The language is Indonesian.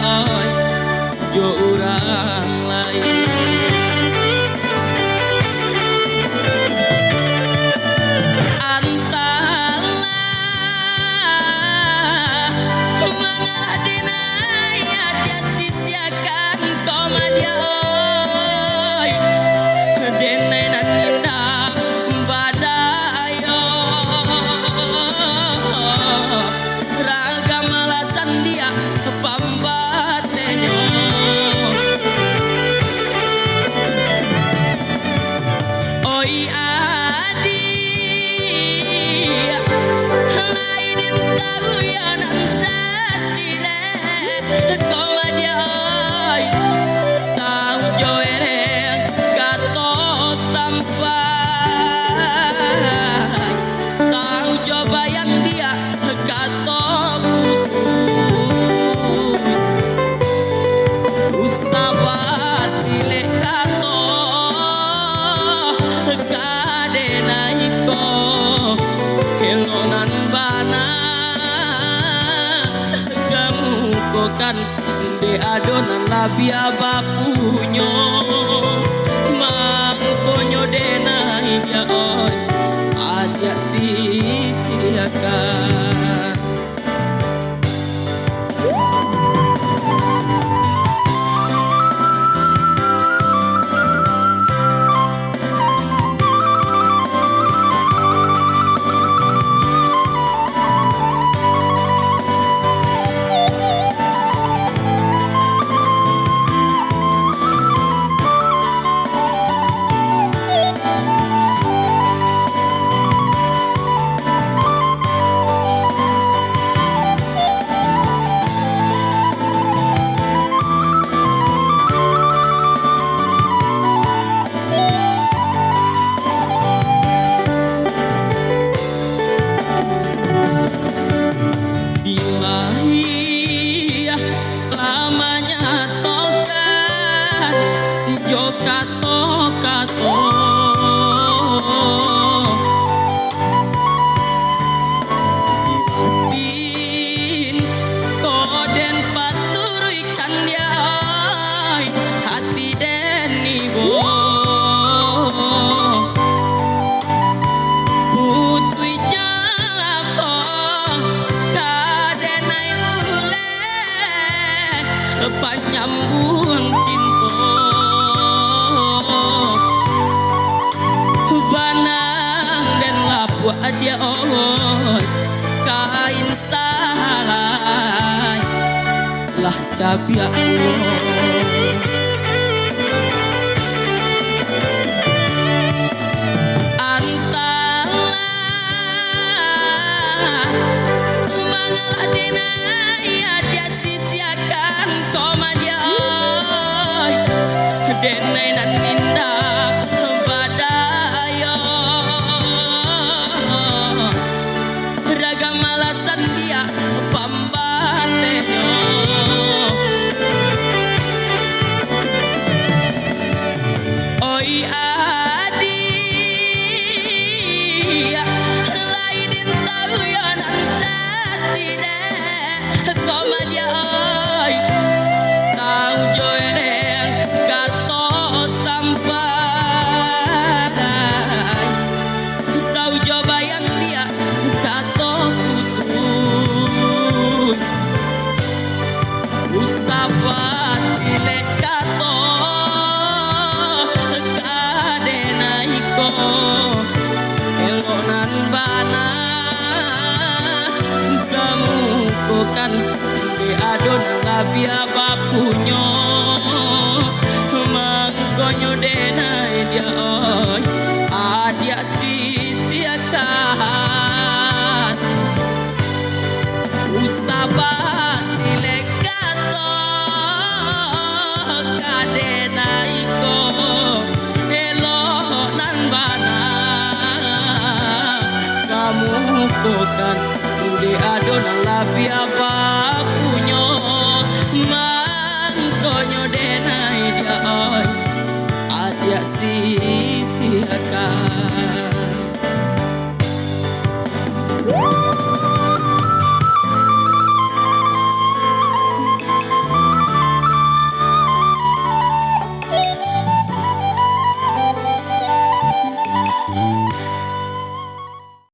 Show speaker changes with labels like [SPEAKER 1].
[SPEAKER 1] oi jo urang lain. De adonan labia bapunyo mangkonyo denai dia oi adia sisiakan. Panyambung cinta banang dan lapu adia oi kain salai lah cabia denai nan indah badayo ragam alasan dia pambatenyo oi adi lain tahu ya nantasi deh koma dia oi tahu joere kan di adonan labia bapunyo mangkonyo denai dia oi adia sisiakan usaba silekato kadenai ko elo nan bana kamu bukan di adonan labia bapunyo mangkonyo denai dia oi adia sisiakan.